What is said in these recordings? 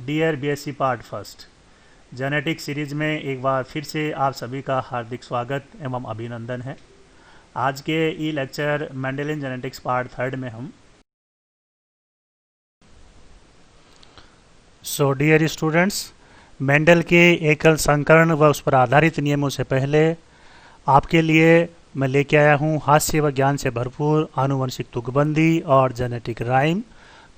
Dear BSc part first genetics series में एक बार फिर से आप सभी का हार्दिक स्वागत एवं अभिनंदन है। आज के ई lecture Mendelian genetics part third में हम डियर स्टूडेंट्स, मेंडल के एकल संकरण व उस पर आधारित नियमों से पहले आपके लिए मैं लेके आया हूँ हास्य व ज्ञान से भरपूर आनुवंशिक तुकबंदी और जेनेटिक राइम।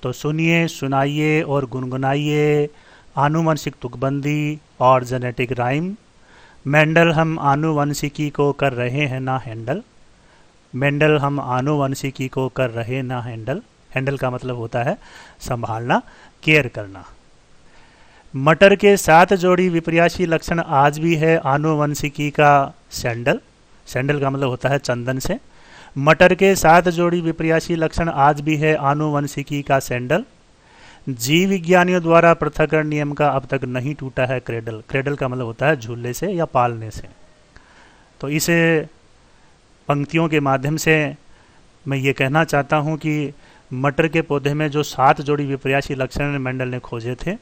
तो सुनिए, सुनाइए और गुनगुनाइए आनुवंशिक तुकबंदी और जेनेटिक राइम। मेंडल हम आनुवंशिकी को कर रहे हैं ना हैंडल। मेंडल हम आनुवंशिकी को कर रहे ना हैंडल। हैंडल का मतलब होता है संभालना, केयर करना। मटर के 7 जोड़ी विपर्यासी लक्षण आज भी है आनुवंशिकी का सैंडल। सैंडल का मतलब होता है चंदन से। मटर के 7 जोड़ी विपर्यासी लक्षण आज भी है आनुवंशिकी का सैंडल। जीव विज्ञानियों द्वारा पृथक्करण नियम का अब तक नहीं टूटा है क्रेडल। क्रेडल का मतलब होता है झूले से या पालने से। तो इस पंक्तियों के माध्यम से मैं ये कहना चाहता हूँ कि मटर के पौधे में जो 7 जोड़ी विपर्यासी लक्षण मेंडल ने खोजे थे,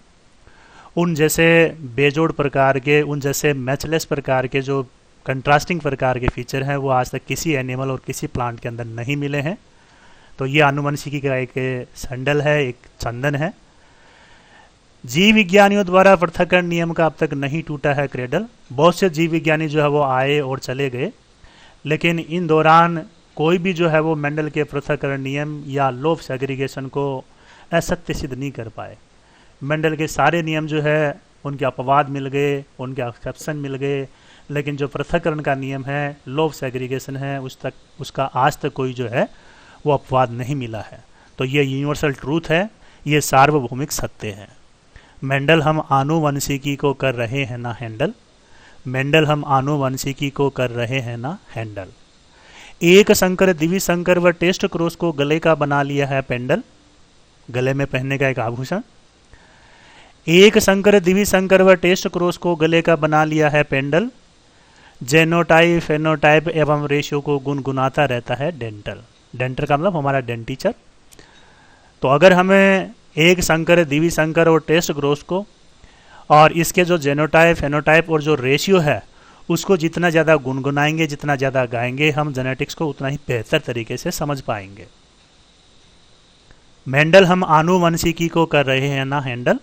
उन जैसे बेजोड़ प्रकार के, उन जैसे मैचलेस प्रकार के जो कंट्रास्टिंग प्रकार के फीचर हैं वो आज तक किसी एनिमल और किसी प्लांट के अंदर नहीं मिले हैं। तो ये आनुवंशिकी का एक सैंडल है, एक चंदन है। जीव विज्ञानियों द्वारा पृथक्करण नियम का अब तक नहीं टूटा है क्रेडल। बहुत से जीव विज्ञानी जो है वो आए और चले गए, लेकिन इन दौरान कोई भी जो है वो मेंडल के पृथक्करण नियम या लॉ ऑफ सेग्रीगेशन को असत्य सिद्ध नहीं कर पाए। मेंडल के सारे नियम जो है उनके अपवाद मिल गए, उनके एक्सेप्शन मिल गए, लेकिन जो पृथक्करण का नियम है, लॉ ऑफ सेग्रीगेशन है, उसका आज तक कोई जो है वो अपवाद नहीं मिला है। तो ये यूनिवर्सल ट्रूथ है, ये सार्वभौमिक सत्य है। मेंडल हम आनुवंशिकी को कर रहे हैं ना हैंडल। मेंडल हम आनुवंशिकी को कर रहे हैं ना हैंडल। एक संकर दिव्य संकर व टेस्ट क्रॉस को गले का बना लिया है पेंडल। गले में पहनने का एक आभूषण। एक संकर दिव्य संकर व टेस्ट क्रॉस को गले का बना लिया है पेंडल। जेनोटाइप, फेनोटाइप एवं रेशियो को गुनगुनाता रहता है डेंटल। डेंटल का मतलब हमारा डेंटीचर। तो अगर हमें एक संकर, दिव्य संकर और टेस्ट क्रॉस को और इसके जो जेनोटाइप, फेनोटाइप और जो रेशियो है उसको जितना ज़्यादा गुनगुनाएंगे, जितना ज़्यादा गाएंगे, हम जेनेटिक्स को उतना ही बेहतर तरीके से समझ पाएंगे। मेंडल हम आनुवंशिकी को कर रहे हैं ना हैंडल।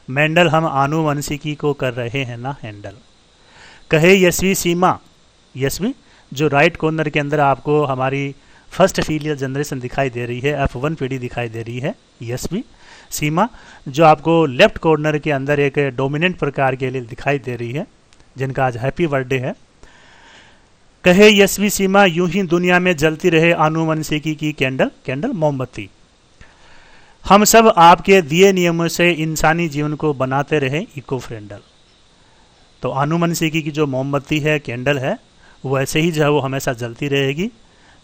मेंडल हम आनुवंशिकी को कर रहे हैं ना हैंडल। कहे यशवी सीमा, यशवी जो राइट कॉर्नर के अंदर आपको हमारी फर्स्ट फीलियल जनरेशन दिखाई दे रही है, F1 पीढ़ी दिखाई दे रही है, यशवी सीमा जो आपको लेफ्ट कॉर्नर के अंदर एक डोमिनेंट प्रकार के लिए दिखाई दे रही है, जिनका आज हैप्पी बर्थडे है। कहे यशवी सीमा यूं ही दुनिया में जलती रहे आनुवंशिकी की कैंडल। कैंडल मोमबत्ती। हम सब आपके दिए नियमों से इंसानी जीवन को बनाते रहे इको फ्रेंडल। तो आनुवंशिकी की जो मोमबत्ती है, कैंडल है, वो ऐसे ही जो है वो हमेशा जलती रहेगी।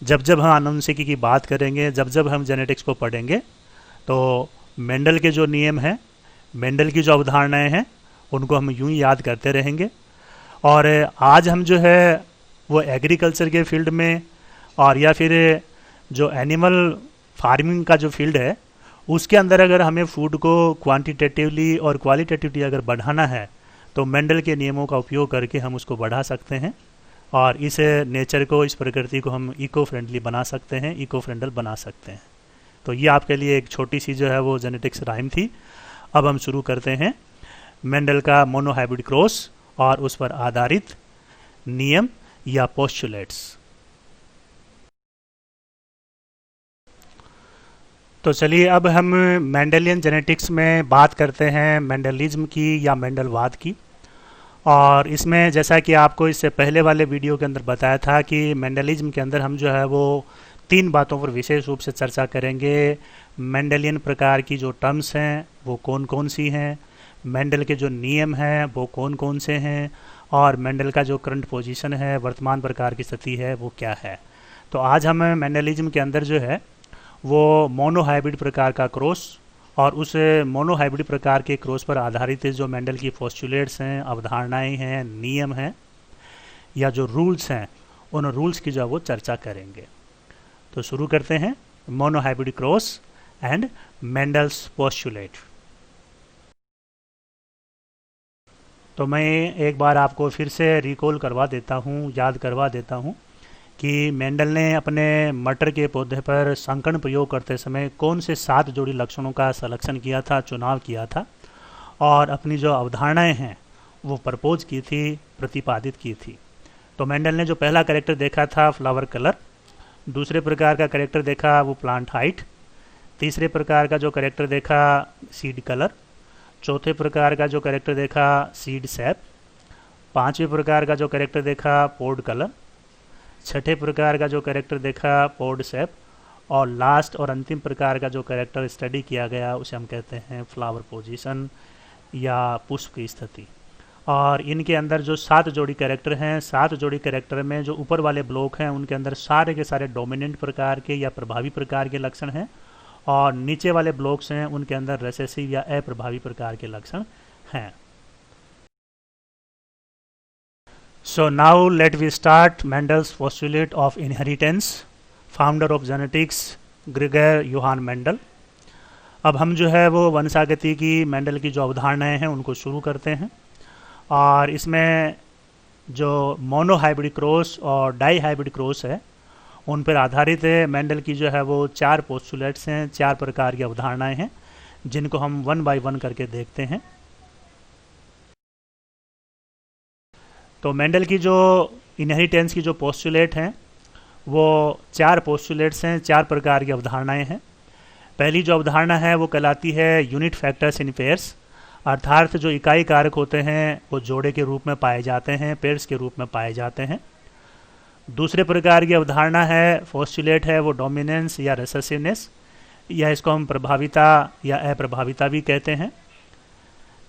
जब जब हम आनुवंशिकी की बात करेंगे, जब जब हम जेनेटिक्स को पढ़ेंगे, तो मेंडल के जो नियम हैं, मेंडल की जो अवधारणाएं हैं, उनको हम यूं ही याद करते रहेंगे। और आज हम जो है वो एग्रीकल्चर के फील्ड में और या फिर जो एनिमल फार्मिंग का जो फील्ड है उसके अंदर अगर हमें फूड को क्वांटिटेटिवली और क्वालिटेटिवली अगर बढ़ाना है तो मेंडल के नियमों का उपयोग करके हम उसको बढ़ा सकते हैं और इस नेचर को, इस प्रकृति को हम इको फ्रेंडली बना सकते हैं, इको फ्रेंडल बना सकते हैं। तो ये आपके लिए एक छोटी सी जो है वो जेनेटिक्स राइम थी। अब हम शुरू करते हैं मेंडल का मोनोहाइब्रिड क्रॉस और उस पर आधारित नियम या पोस्टुलेट्स। तो चलिए अब हम मेंडेलियन जेनेटिक्स में बात करते हैं मेंडलिज्म की या मेंडलवाद की। और इसमें जैसा कि आपको इससे पहले वाले वीडियो के अंदर बताया था कि मेंडलिज्म के अंदर हम जो है वो 3 बातों पर विशेष रूप से चर्चा करेंगे। मेंडलियन प्रकार की जो टर्म्स हैं वो कौन कौन सी हैं, मेंडल के जो नियम हैं वो कौन कौन से हैं, और मेंडल का जो करंट पोजीशन है, वर्तमान प्रकार की स्थिति है, वो क्या है। तो आज हम मेंडलिज्म के अंदर जो है वो मोनोहाइब्रिड प्रकार का क्रॉस और उस मोनोहाइब्रिड प्रकार के क्रॉस पर आधारित जो मेंडल की पोस्टुलेट्स हैं, अवधारणाएं हैं, नियम हैं या जो रूल्स हैं, उन रूल्स की जो वो चर्चा करेंगे। तो शुरू करते हैं monohybrid cross and Mendel's postulate. तो मैं एक बार आपको फिर से रिकॉल करवा देता हूँ, याद करवा देता हूँ कि मेंडल ने अपने मटर के पौधे पर संकरण प्रयोग करते समय कौन से 7 जोड़ी लक्षणों का सलेक्शन किया था, चुनाव किया था, और अपनी जो अवधारणाएं हैं वो प्रपोज की थी, प्रतिपादित की थी। तो मेंडल ने जो पहला करेक्टर देखा था फ्लावर कलर, दूसरे प्रकार का करेक्टर देखा वो प्लांट हाइट, तीसरे प्रकार का जो करेक्टर देखा सीड कलर, चौथे प्रकार का जो करेक्टर देखा सीड सैप, पांचवें प्रकार का जो करेक्टर देखा पोड कलर, छठे प्रकार का जो करेक्टर देखा पोड सैप, और लास्ट और अंतिम प्रकार का जो करेक्टर स्टडी किया गया उसे हम कहते हैं फ्लावर पोजीशन या पुष्प की स्थिति। और इनके अंदर जो 7 जोड़ी कैरेक्टर हैं, 7 जोड़ी कैरेक्टर में जो ऊपर वाले ब्लॉक हैं उनके अंदर सारे के सारे डोमिनेंट प्रकार के या प्रभावी प्रकार के लक्षण हैं, और नीचे वाले ब्लॉक्स हैं उनके अंदर रेसेसिव या अप्रभावी प्रकार के लक्षण हैं। So now let we start Mendel's postulate of inheritance, founder of genetics Gregor Johann Mendel. अब हम जो है वो वंशागति की मेंडल की जो अवधारणाएं हैं उनको शुरू करते हैं, और इसमें जो मोनो हाइब्रिड क्रॉस और डाई हाइब्रिड क्रॉस है उन पर आधारित है मेंडल की जो है वो 4 पोस्टुलेट्स हैं, 4 प्रकार की अवधारणाएं हैं जिनको हम वन बाय वन करके देखते हैं। तो मेंडल की जो इनहेरिटेंस की जो पोस्टुलेट हैं वो 4 पोस्टुलेट्स हैं, 4 प्रकार की अवधारणाएं हैं। पहली जो अवधारणा है वो कहलाती है यूनिट फैक्टर्स इन पेयर्स, अर्थात जो इकाई कारक होते हैं वो जोड़े के रूप में पाए जाते हैं, पेयर्स के रूप में पाए जाते हैं। दूसरे प्रकार की अवधारणा है पोस्टुलेट है वो डोमिनेंस या रेसेसिवनेस, या इसको हम प्रभाविता या अप्रभाविता भी कहते हैं।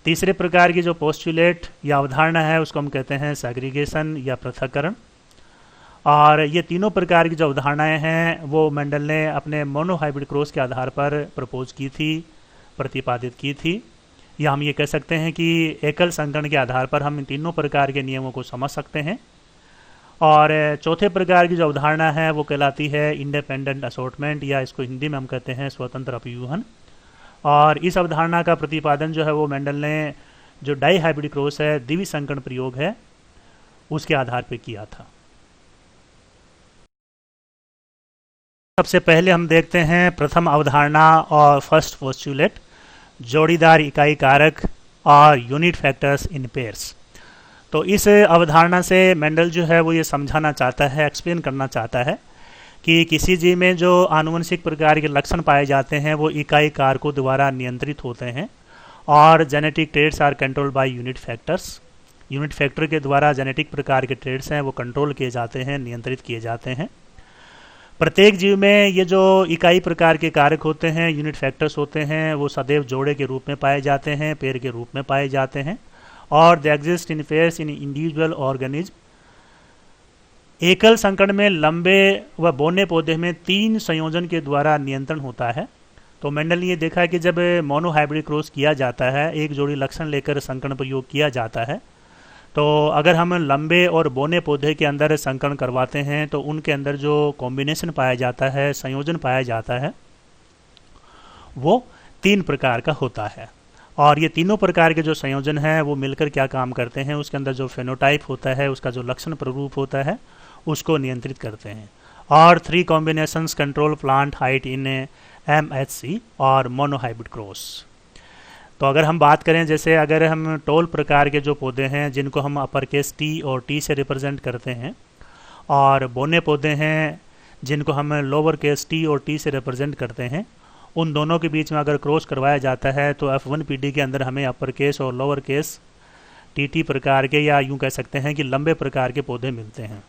तीसरे प्रकार की जो पोस्टुलेट या अवधारणा है उसको हम कहते हैं सेग्रीगेशन या पृथक्करण। और ये तीनों प्रकार की जो अवधारणाएं हैं वो मेंडल ने अपने मोनोहाइब्रिड क्रॉस के आधार पर प्रपोज की थी, प्रतिपादित की थी, या हम ये कह सकते हैं कि एकल संकरण के आधार पर हम इन तीनों प्रकार के नियमों को समझ सकते हैं। और चौथे प्रकार की जो अवधारणा है वो कहलाती है इंडिपेंडेंट असॉर्टमेंट, या इसको हिंदी में हम कहते हैं स्वतंत्र अपव्यूहन। और इस अवधारणा का प्रतिपादन जो है वो मेंडल ने जो डाई हाइब्रिड क्रॉस है, द्विवीय संकरण प्रयोग है, उसके आधार पर किया था। सबसे पहले हम देखते हैं प्रथम अवधारणा और फर्स्ट पोस्टुलेट, जोड़ीदार इकाई कारक और यूनिट फैक्टर्स इन पेयर्स। तो इस अवधारणा से मेंडल जो है वो ये समझाना चाहता है, एक्सप्लेन करना चाहता है कि किसी जीव में जो आनुवंशिक प्रकार के लक्षण पाए जाते हैं वो इकाई कारकों द्वारा नियंत्रित होते हैं, और genetic traits are control by unit factors. Unit factor के द्वारा जेनेटिक प्रकार के ट्रेड्स हैं वो कंट्रोल किए जाते हैं, नियंत्रित किए जाते हैं। प्रत्येक जीव में ये जो इकाई प्रकार के कारक होते हैं, यूनिट फैक्टर्स होते हैं, वो सदैव जोड़े के रूप में पाए जाते हैं, पेड़ के रूप में पाए जाते हैं, और they exist in pairs in individual organism. एकल संकरण में लंबे व बोने पौधे में 3 संयोजन के द्वारा नियंत्रण होता है। तो मेंडल ने ये देखा कि जब मोनोहाइब्रिड क्रॉस किया जाता है, एक जोड़ी लक्षण लेकर संकरण प्रयोग किया जाता है, तो अगर हम लंबे और बोने पौधे के अंदर संकरण करवाते हैं तो उनके अंदर जो कॉम्बिनेशन पाया जाता है, संयोजन पाया जाता है, वो 3 प्रकार का होता है। और ये तीनों प्रकार के जो संयोजन हैं वो मिलकर क्या काम करते हैं, उसके अंदर जो फेनोटाइप होता है, उसका जो लक्षण प्ररूप होता है, उसको नियंत्रित करते हैं। और 3 combinations control plant height in MHC और मोनोहाइब्रिड क्रॉस। तो अगर हम बात करें, जैसे अगर हम टोल प्रकार के जो पौधे हैं जिनको हम अपर केस T और T से रिप्रेजेंट करते हैं, और बोने पौधे हैं जिनको हम लोअर केस T और T से रिप्रेजेंट करते हैं, उन दोनों के बीच में अगर क्रॉस करवाया जाता है तो F1PD के अंदर हमें अपर केस और लोअर केस TT प्रकार के, या यूँ कह सकते हैं कि लंबे प्रकार के पौधे मिलते हैं।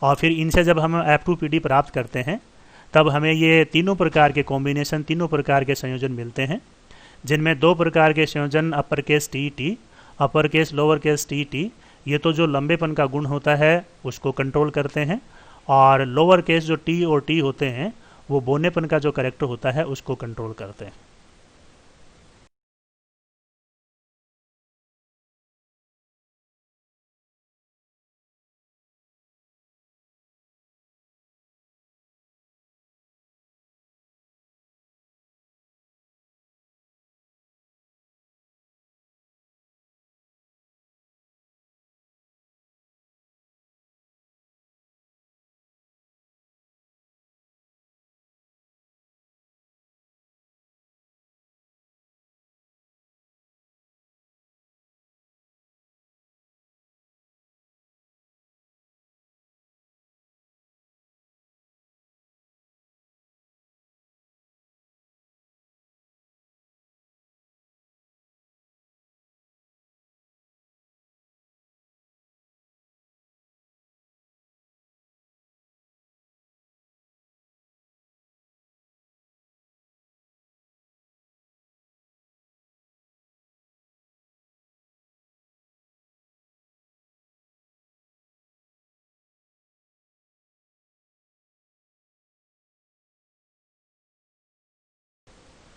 और फिर इनसे जब हम F2PD प्राप्त करते हैं तब हमें ये तीनों प्रकार के कॉम्बिनेशन, तीनों प्रकार के संयोजन मिलते हैं, जिनमें 2 प्रकार के संयोजन upper case TT, upper case lower case TT, ये तो जो लंबेपन का गुण होता है उसको कंट्रोल करते हैं, और लोअर केस जो T और T होते हैं वो बोनेपन का जो करेक्टर होता है उसको कंट्रोल करते हैं।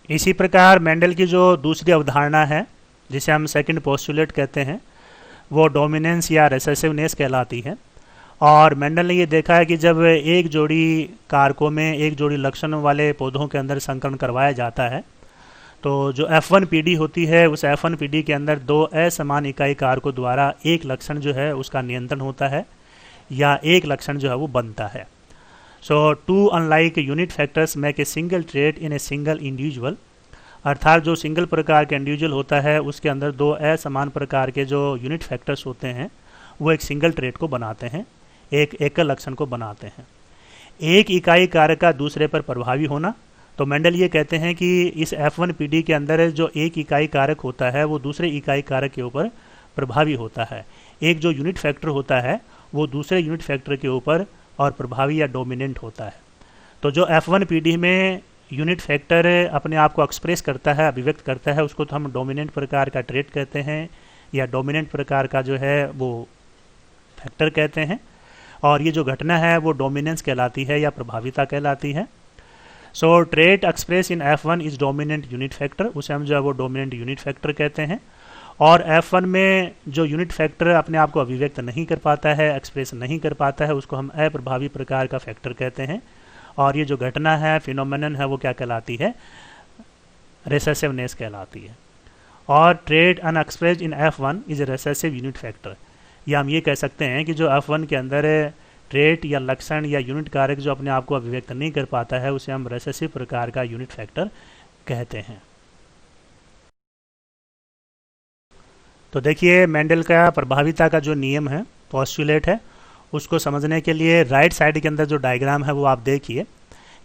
इसी प्रकार मेंडल की जो दूसरी अवधारणा है, जिसे हम सेकंड पोस्टुलेट कहते हैं, वो डोमिनेंस या रिसेसिवनेस कहलाती है। और मेंडल ने ये देखा है कि जब एक जोड़ी कारकों में एक जोड़ी लक्षण वाले पौधों के अंदर संकरण करवाया जाता है, तो जो F1 पीढ़ी होती है, उस F1 पीढ़ी के अंदर दो असमान इकाई कारकों द्वारा एक लक्षण जो है उसका नियंत्रण होता है या एक लक्षण जो है वो बनता है। So two unlike unit factors make a single trait in a single individual, अर्थात जो सिंगल प्रकार के इंडिविजुअल होता है उसके अंदर दो असमान प्रकार के जो यूनिट फैक्टर्स होते हैं वो एक सिंगल ट्रेट को बनाते हैं, एक एकल लक्षण को बनाते हैं। एक इकाई कारक का दूसरे पर प्रभावी होना, तो मेंडल ये कहते हैं कि इस F1 पीढ़ी के अंदर जो एक इकाई कारक होता है वो दूसरे इकाई कारक के ऊपर प्रभावी होता है। एक जो यूनिट फैक्टर होता है वो दूसरे यूनिट फैक्टर के ऊपर और प्रभावी या डोमिनेंट होता है। तो जो F1 पीढ़ी में यूनिट फैक्टर अपने आप को एक्सप्रेस करता है, अभिव्यक्त करता है, उसको तो हम डोमिनेंट प्रकार का ट्रेट कहते हैं या डोमिनेंट प्रकार का जो है वो फैक्टर कहते हैं। और ये जो घटना है वो डोमिनेंस कहलाती है या प्रभाविता कहलाती है। So trait express in F1 is dominant unit factor, उसे हम जो है वो डोमिनेंट यूनिट फैक्टर कहते हैं। और F1 में जो यूनिट फैक्टर अपने आप को अभिव्यक्त नहीं कर पाता है, एक्सप्रेस नहीं कर पाता है, उसको हम अप्रभावी प्रकार का फैक्टर कहते हैं। और ये जो घटना है, फिनोमेनन है, वो क्या कहलाती है? रिसेसिवनेस कहलाती है। और trait unexpressed in F1 is a recessive unit factor, या हम ये कह सकते हैं कि जो F1 के अंदर ट्रेट या लक्षण या यूनिट कारक जो अपने आप को अभिव्यक्त नहीं कर पाता है उसे हम रिसेसिव प्रकार का यूनिट फैक्टर कहते हैं। तो देखिए मेंडल का प्रभाविता का जो नियम है, पोस्टुलेट है, उसको समझने के लिए राइट साइड के अंदर जो डायग्राम है वो आप देखिए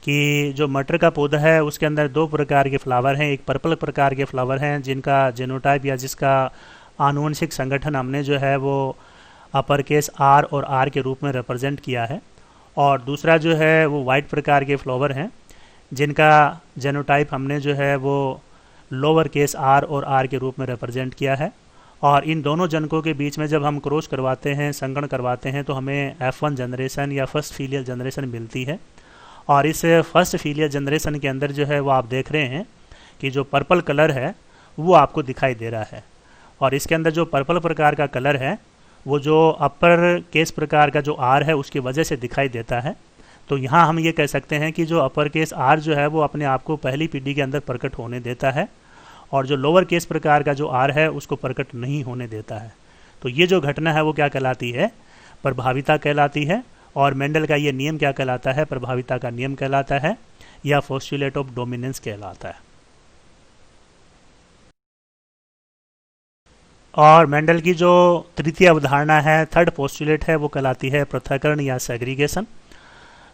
कि जो मटर का पौधा है उसके अंदर दो प्रकार के फ्लावर हैं। एक पर्पल प्रकार के फ्लावर हैं जिनका जेनोटाइप या जिसका आनुवंशिक संगठन हमने जो है वो अपर केस R और R के रूप में रिप्रेजेंट किया है। और दूसरा जो है वो वाइट प्रकार के फ्लावर हैं जिनका जेनोटाइप हमने जो है वो लोअर केस R और R के रूप में रिप्रेजेंट किया है। और इन दोनों जनकों के बीच में जब हम क्रॉस करवाते हैं, संकरण करवाते हैं, तो हमें F1 जनरेशन या फर्स्ट फीलियल जनरेशन मिलती है। और इस फर्स्ट फीलियल जनरेशन के अंदर जो है वो आप देख रहे हैं कि जो पर्पल कलर है वो आपको दिखाई दे रहा है। और इसके अंदर जो पर्पल प्रकार का कलर है वो जो अपर केस प्रकार का जो R है उसकी वजह से दिखाई देता है। तो यहाँ हम ये कह सकते हैं कि जो अपर केस R जो है वो अपने आप को पहली पीढ़ी के अंदर प्रकट होने देता है और जो लोअर केस प्रकार का जो R है उसको प्रकट नहीं होने देता है। तो ये जो घटना है वो क्या कहलाती है? प्रभाविता कहलाती है। और मेंडल का ये नियम क्या कहलाता है? प्रभाविता का नियम कहलाता है या पोस्टुलेट ऑफ डोमिनेंस कहलाता है। और मेंडल की जो तृतीय अवधारणा है, थर्ड पोस्टुलेट है, वो कहलाती है पृथक्करण या सेग्रीगेशन।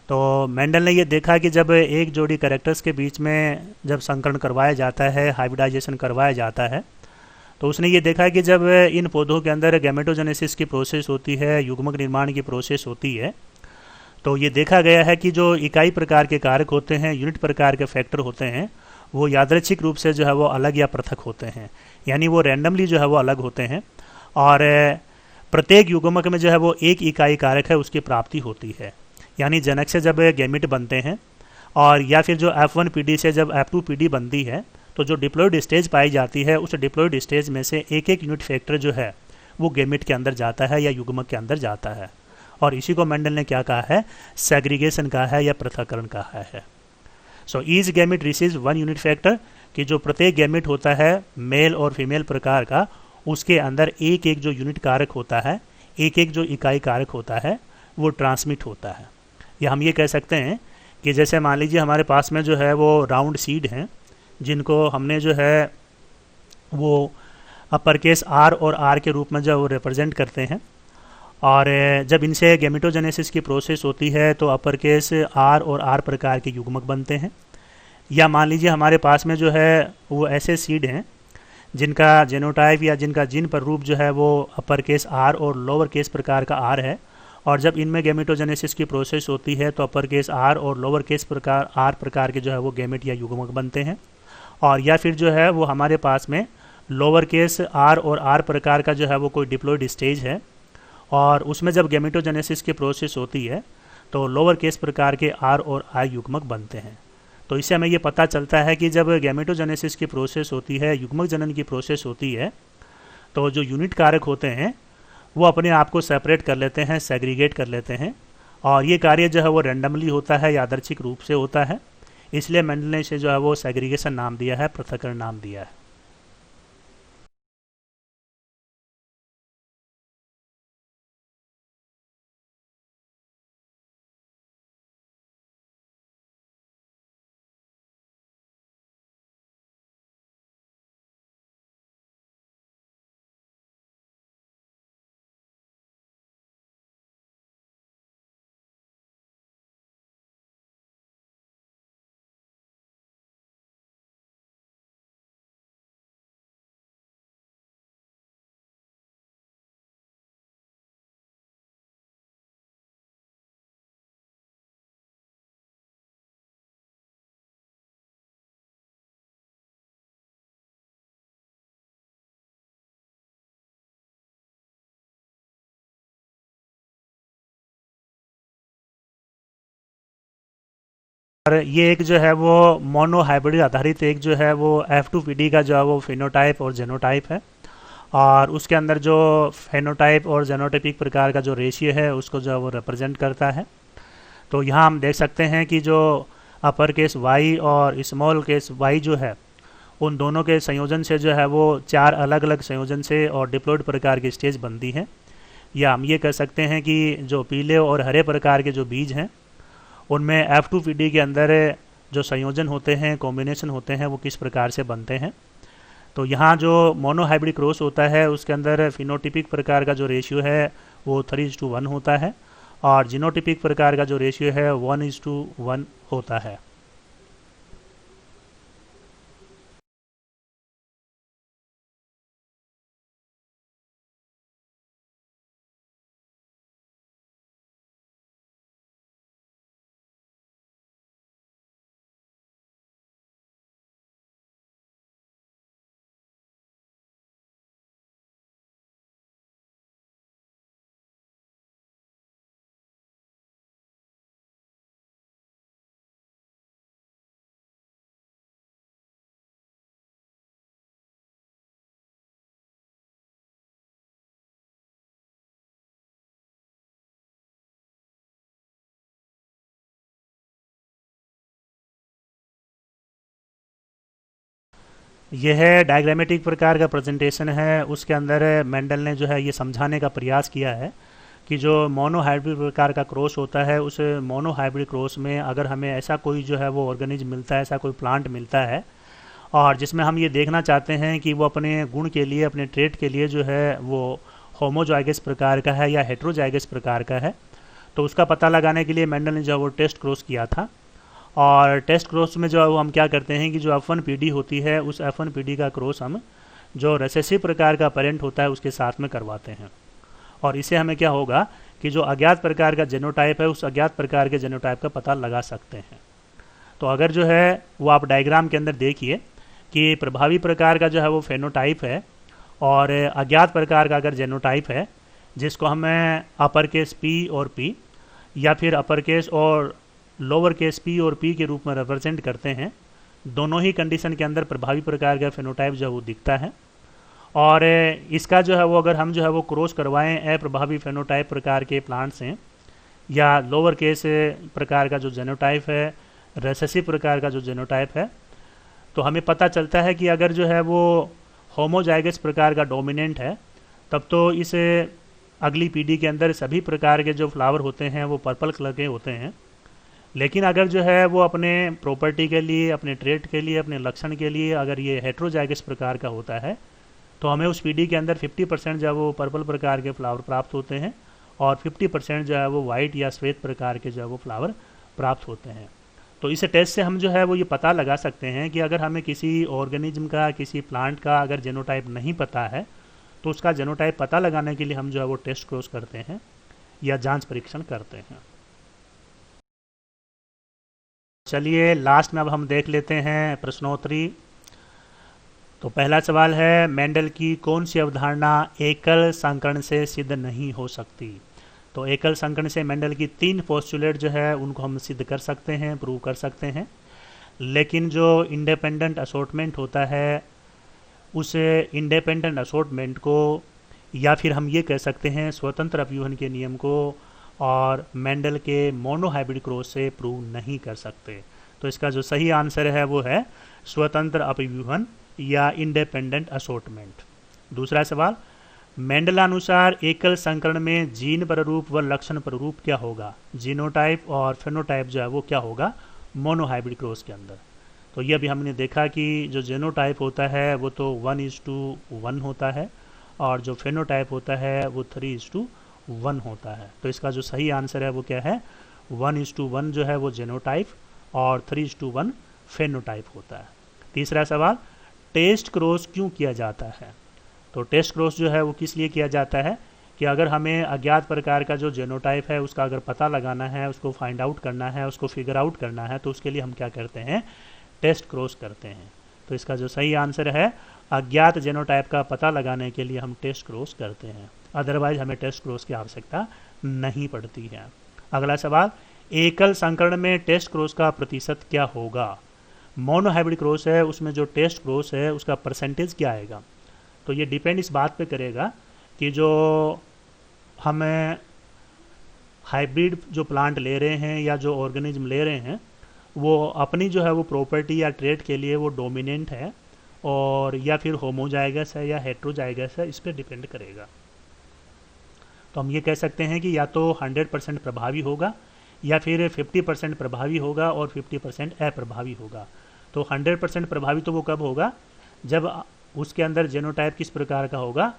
तो मेंडल ने ये देखा कि जब एक जोड़ी कैरेक्टर्स के बीच में जब संकरण करवाया जाता है, हाइब्रिडाइजेशन करवाया जाता है, तो उसने ये देखा कि जब इन पौधों के अंदर गैमेटोजेनेसिस की प्रोसेस होती है, युग्मक निर्माण की प्रोसेस होती है, तो ये देखा गया है कि जो इकाई प्रकार के कारक होते हैं, यूनिट प्रकार के फैक्टर होते हैं, वो यादृच्छिक रूप से जो है वो अलग या पृथक होते हैं, यानी वो रैंडमली जो है वो अलग होते हैं। और प्रत्येक युग्मक में जो है वो एक इकाई कारक है उसकी प्राप्ति होती है। यानी जनक से जब गैमेट बनते हैं और या फिर जो F1 पीढ़ी से जब F2 पीढ़ी बनती है, तो जो डिप्लॉयड स्टेज पाई जाती है उस डिप्लॉयड स्टेज में से एक एक यूनिट फैक्टर जो है वो गैमेट के अंदर जाता है या युग्मक के अंदर जाता है। और इसी को मेंडल ने क्या कहा है? सेग्रीगेशन कहा है या पृथक्करण कहा है। So each gamete receives one unit factor, कि जो प्रत्येक गैमेट होता है मेल और फीमेल प्रकार का, उसके अंदर एक एक जो यूनिट कारक होता है, एक एक जो इकाई कारक होता है वो ट्रांसमिट होता है। या हम ये कह सकते हैं कि जैसे मान लीजिए हमारे पास में जो है वो राउंड सीड हैं जिनको हमने जो है वो अपर केस R और R के रूप में जो वो रिप्रेजेंट करते हैं। और जब इनसे गैमेटोजेनेसिस की प्रोसेस होती है तो अपर केस R और R प्रकार के युग्मक बनते हैं। या मान लीजिए हमारे पास में जो है वो ऐसे सीड हैं जिनका जेनोटाइप या जिनका जीन पर रूप जो है वो अपर केस R और लोअर केस प्रकार का R है। और जब इनमें गैमेटोजेनेसिस की प्रोसेस होती है तो अपर केस R और लोअर केस प्रकार R प्रकार के जो है वो गैमेट या युग्मक बनते हैं। और या फिर जो है वो हमारे पास में लोअर केस R और R प्रकार का जो है वो कोई डिप्लॉयड स्टेज है और उसमें जब गैमेटोजेनेसिस की प्रोसेस होती है तो लोअर केस प्रकार के R और I युग्मक बनते हैं। तो इससे हमें ये पता चलता है कि जब गैमेटोजेनेसिस की प्रोसेस होती है, युग्मक जनन की प्रोसेस होती है, तो जो यूनिट कारक होते हैं वो अपने आप को सेपरेट कर लेते हैं, सेग्रीगेट कर लेते हैं, और ये कार्य जो है वो रैंडमली होता है, यादृच्छिक रूप से होता है। इसलिए मेंडल ने इसे जो है वो सेग्रीगेशन नाम दिया है, पृथक्करण नाम दिया है। और ये एक जो है वो मोनो हाइब्रिड आधारित एक जो है वो F2PD का जो है वो फिनोटाइप और जेनोटाइप है, और उसके अंदर जो फेनोटाइप और जेनोटाइपिक प्रकार का जो रेशियो है उसको जो है वो रिप्रेजेंट करता है। तो यहाँ हम देख सकते हैं कि जो अपर केस वाई और स्मॉल केस वाई जो है, उन दोनों के संयोजन से जो है वो 4 अलग अलग संयोजन से और डिप्लॉयड प्रकार की स्टेज बनती है। या हम ये कह सकते हैं कि जो पीले और हरे प्रकार के जो बीज हैं उनमें F2PD के अंदर जो संयोजन होते हैं, कॉम्बिनेशन होते हैं, वो किस प्रकार से बनते हैं। तो यहाँ जो मोनोहाइब्रिड क्रॉस होता है उसके अंदर फिनोटिपिक प्रकार का जो रेशियो है वो 3:1 होता है, और जीनोटिपिक प्रकार का जो रेशियो है 1:1 होता है। यह है डायग्रामेटिक प्रकार का प्रेजेंटेशन है। उसके अंदर मेंडल ने जो है ये समझाने का प्रयास किया है कि जो मोनोहाइब्रिड प्रकार का क्रॉस होता है, उस मोनोहाइब्रिड क्रॉस में अगर हमें ऐसा कोई जो है वो ऑर्गेनिज्म मिलता है, ऐसा कोई प्लांट मिलता है, और जिसमें हम ये देखना चाहते हैं कि वो अपने गुण के लिए, अपने ट्रेट के लिए जो है वो होमोजाइगस प्रकार का है या हेट्रोजाइगस प्रकार का है, तो उसका पता लगाने के लिए मेंडल ने जो है वो टेस्ट क्रॉस किया था। और टेस्ट क्रॉस में जो है वो हम क्या करते हैं कि जो F1PD होती है, उस F1PD का क्रॉस हम जो रेसेसिव प्रकार का पेरेंट होता है उसके साथ में करवाते हैं, और इससे हमें क्या होगा कि जो अज्ञात प्रकार का जेनोटाइप है उस अज्ञात प्रकार के जेनोटाइप का पता लगा सकते हैं। तो अगर जो है वो आप डायग्राम के अंदर देखिए कि प्रभावी प्रकार का जो है वो फेनोटाइप है, और अज्ञात प्रकार का अगर जेनोटाइप है जिसको हमें अपर केस P और P या फिर अपर केस और लोअर केस P और P के रूप में रिप्रेजेंट करते हैं, दोनों ही कंडीशन के अंदर प्रभावी प्रकार का फेनोटाइप जो है वो दिखता है। और इसका जो है वो अगर हम जो है वो क्रॉस करवाएं अप्रभावी फेनोटाइप प्रकार के प्लांट से, या लोअर केस प्रकार का जो जेनोटाइप है, रेसेसिव प्रकार का जो जेनोटाइप है, तो हमें पता चलता है कि अगर जो है वो होमोजाइगस प्रकार का डोमिनेंट है, तब तो इस अगली पीढ़ी के अंदर सभी प्रकार के जो फ्लावर होते हैं वो पर्पल कलर के होते हैं। लेकिन अगर जो है वो अपने प्रॉपर्टी के लिए, अपने ट्रेट के लिए, अपने लक्षण के लिए अगर ये हेट्रोजाइगस प्रकार का होता है, तो हमें उस पीढ़ी के अंदर 50% जो है वो पर्पल प्रकार के फ्लावर प्राप्त होते हैं, और 50% जो है वो वाइट या श्वेत प्रकार के जो है वो फ्लावर प्राप्त होते हैं। तो इस टेस्ट से हम जो है वो ये पता लगा सकते हैं कि अगर हमें किसी ऑर्गेनिज्म का, किसी प्लांट का अगर जेनोटाइप नहीं पता है, तो उसका जेनोटाइप पता लगाने के लिए हम जो है वो टेस्ट क्रॉस करते हैं या जांच परीक्षण करते हैं। चलिए लास्ट में अब हम देख लेते हैं प्रश्नोत्तरी। तो पहला सवाल है, मेंडल की कौन सी अवधारणा एकल संकरण से सिद्ध नहीं हो सकती। तो एकल संकरण से मेंडल की 3 पोस्टुलेट जो है उनको हम सिद्ध कर सकते हैं, प्रूव कर सकते हैं। लेकिन जो इंडिपेंडेंट असॉर्टमेंट होता है, उस इंडिपेंडेंट असॉर्टमेंट को, या फिर हम ये कह सकते हैं स्वतंत्र अपव्यूहन के नियम को, और मेंडल के मोनोहाइब्रिड क्रॉस से प्रूव नहीं कर सकते। तो इसका जो सही आंसर है वो है स्वतंत्र अपव्यूहन या इंडिपेंडेंट असॉर्टमेंट। दूसरा सवाल, मेंडलानुसार एकल संकरण में जीन प्ररूप व लक्षण प्ररूप क्या होगा? जीनोटाइप और फेनोटाइप जो है वो क्या होगा मोनोहाइब्रिड क्रॉस के अंदर? तो ये अभी हमने देखा कि जो जीनोटाइप होता है वो तो 1:1 होता है, और जो फेनोटाइप होता है वो 3:1 होता है। तो इसका जो सही आंसर है वो क्या है? 1:1 जो है वो जीनोटाइप और 3:1 फेनोटाइप होता है। तीसरा सवाल, टेस्ट क्रॉस क्यों किया जाता है? तो टेस्ट क्रॉस जो है वो किस लिए किया जाता है कि अगर हमें अज्ञात प्रकार का जो जेनोटाइप है उसका अगर पता लगाना है, उसको फाइंड आउट करना है, उसको फिगर आउट करना है, तो उसके लिए हम क्या करते हैं? टेस्ट क्रॉस करते हैं। तो इसका जो सही आंसर है, अज्ञात जेनोटाइप का पता लगाने के लिए हम टेस्ट क्रॉस करते हैं, अदरवाइज हमें टेस्ट क्रॉस की आवश्यकता नहीं पड़ती है। अगला सवाल, एकल संकरण में टेस्ट क्रॉस का प्रतिशत क्या होगा? मोनोहाइब्रिड क्रॉस है, उसमें जो टेस्ट क्रॉस है उसका परसेंटेज क्या आएगा? तो ये डिपेंड इस बात पे करेगा कि जो हमें हाइब्रिड जो प्लांट ले रहे हैं या जो ऑर्गेनिज्म ले रहे हैं वो अपनी जो है वो प्रॉपर्टी या ट्रेड के लिए वो डोमिनेंट है, और या फिर होमोजाइगस है या हेट्रोजाइगस है, इस पर डिपेंड करेगा। तो हम ये कह सकते हैं कि या तो 100% प्रभावी होगा, या फिर 50% प्रभावी होगा और 50% अप्रभावी होगा। तो 100% प्रभावी तो वो कब होगा? जब उसके अंदर जेनोटाइप किस प्रकार का होगा?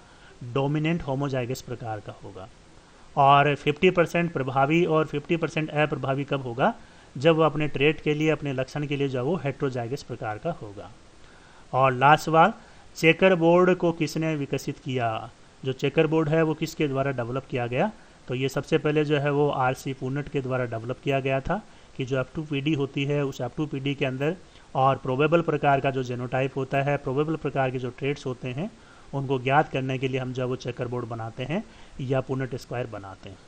डोमिनेंट होमोजाइगस प्रकार का होगा। और 50% प्रभावी और 50% अप्रभावी कब होगा? जब वो अपने ट्रेट के लिए, अपने लक्षण के लिए जो वो हेट्रोजाइगस प्रकार का होगा। और लास्ट सवाल, चेकर बोर्ड को किसने विकसित किया? जो चेकर बोर्ड है वो किसके द्वारा डेवलप किया गया? तो ये सबसे पहले जो है वो आर.सी. पुन्नट के द्वारा डेवलप किया गया था कि जो F2PD होती है उस F2PD के अंदर और प्रोबेबल प्रकार का जो जेनोटाइप होता है, प्रोबेबल प्रकार के जो ट्रेड्स होते हैं, उनको ज्ञात करने के लिए हम जो वो चेकर बोर्ड बनाते हैं या पुन्नट स्क्वायर बनाते हैं।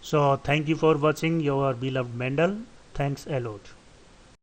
So thank you for watching your beloved Mendel. Thanks a lot.